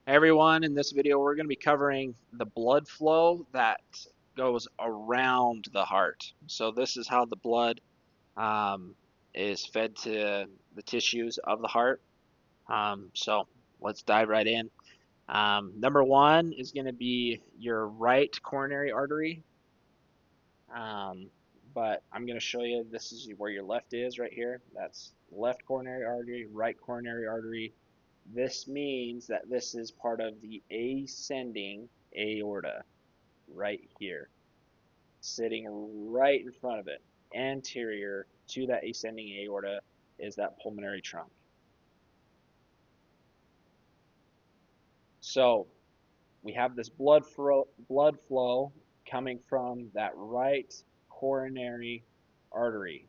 Hey everyone, in this video we're going to be covering the blood flow that goes around the heart. So this is how the blood um, is fed to the tissues of the heart. So let's dive right in. Number one is going to be your right coronary artery. Um, but I'm going to show you, this is where your left is right here. That's left coronary artery, right coronary artery. This means that this is part of the ascending aorta right here, sitting right in front of it. Anterior to that ascending aorta is that pulmonary trunk. So we have this blood flow coming from that right coronary artery.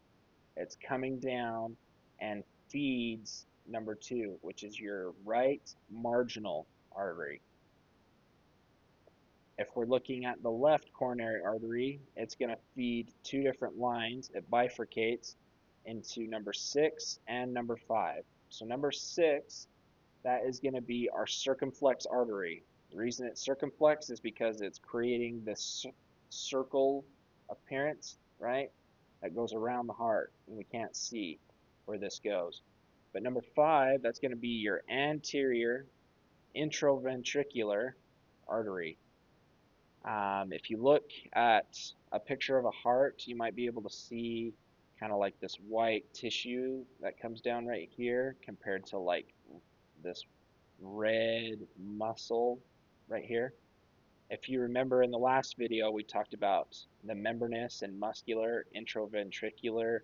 It's coming down and feeds number two, which is your right marginal artery. If we're looking at the left coronary artery, it's going to feed two different lines. It bifurcates into number 6 and number 5. So number 6, that is going to be our circumflex artery. The reason it's circumflex is because it's creating this circle appearance, right? That goes around the heart, and we can't see where this goes. But number 5, that's going to be your anterior intraventricular artery. If you look at a picture of a heart, you might be able to see kind of like this white tissue that comes down right here compared to like this red muscle right here. If you remember in the last video, we talked about the membranous and muscular intraventricular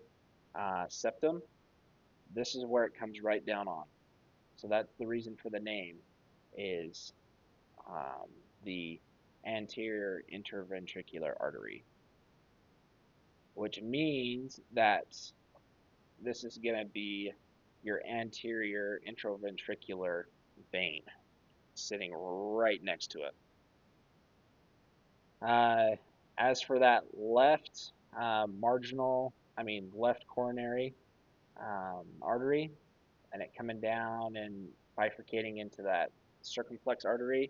septum. This is where it comes right down on. So that's the reason for the name is um, the anterior interventricular artery, which means that this is going to be your anterior intraventricular vein sitting right next to it. As for that left left coronary artery, and it coming down and bifurcating into that circumflex artery,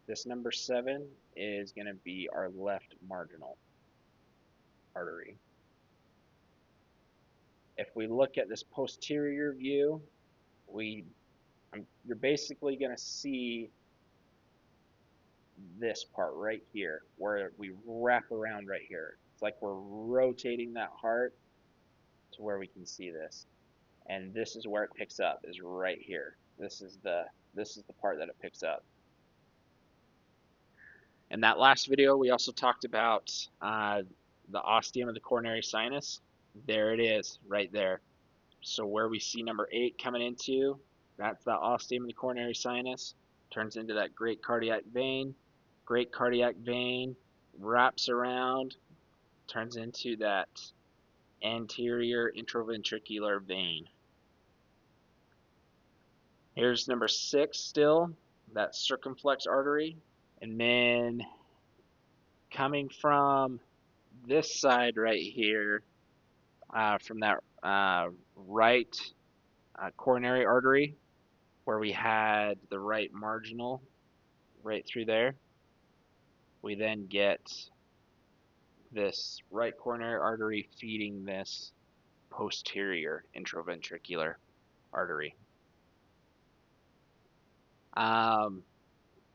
this number 7 is going to be our left marginal artery. If we look at this posterior view, you're basically going to see this part right here where we wrap around right here. It's like we're rotating that heart to where we can see this. And this is where it picks up, is right here. This is the part that it picks up. In that last video, we also talked about the ostium of the coronary sinus. There it is, right there. So where we see number 8 coming into, that's the ostium of the coronary sinus, turns into that great cardiac vein. Great cardiac vein wraps around, turns into that anterior intraventricular vein. Here's number 6 still, that circumflex artery. And then coming from this side right here, from that right coronary artery, where we had the right marginal right through there, we then get this right coronary artery feeding this posterior intraventricular artery.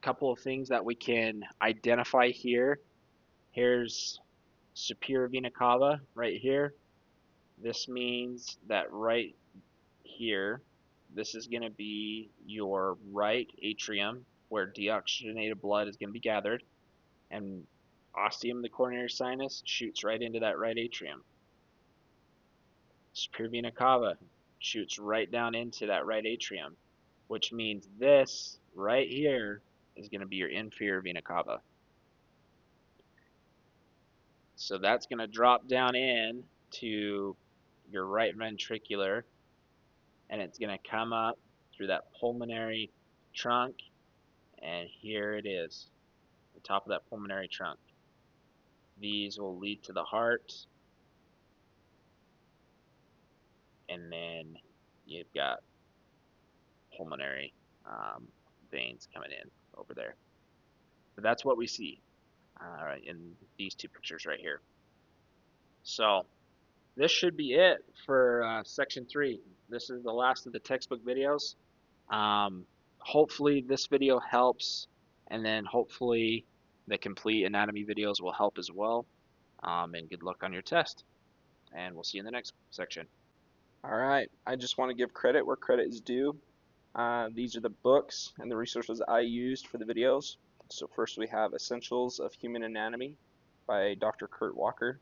Couple of things that we can identify here. Here's superior vena cava right here. This means that right here, this is going to be your right atrium where deoxygenated blood is going to be gathered, and ostium of the coronary sinus shoots right into that right atrium. Superior vena cava shoots right down into that right atrium, which means this right here is going to be your inferior vena cava. So that's going to drop down in to your right ventricular, and it's going to come up through that pulmonary trunk, and here it is, the top of that pulmonary trunk. These will lead to the heart, and then you've got pulmonary veins coming in over there. But that's what we see in these two pictures right here. So this should be it for section 3. This is the last of the textbook videos. Hopefully this video helps, and then hopefully the complete anatomy videos will help as well. And good luck on your test, and we'll see you in the next section. All right, I just want to give credit where credit is due. These are the books and the resources I used for the videos. So first we have Essentials of Human Anatomy by Dr. Kurt Walker.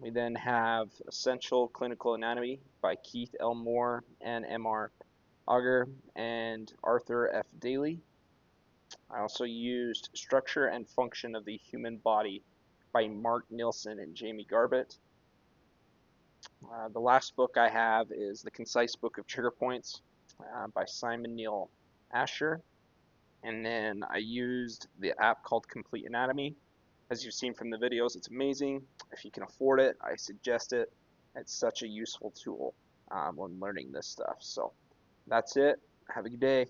We then have Essential Clinical Anatomy by Keith L. Moore and M.R. Auger and Arthur F. Daly. I also used Structure and Function of the Human Body by Mark Nilsson and Jamie Garbett. The last book I have is The Concise Book of Trigger Points by Simon Neil Asher. And then I used the app called Complete Anatomy. As you've seen from the videos, it's amazing. If you can afford it, I suggest it. It's such a useful tool when learning this stuff. So that's it. Have a good day.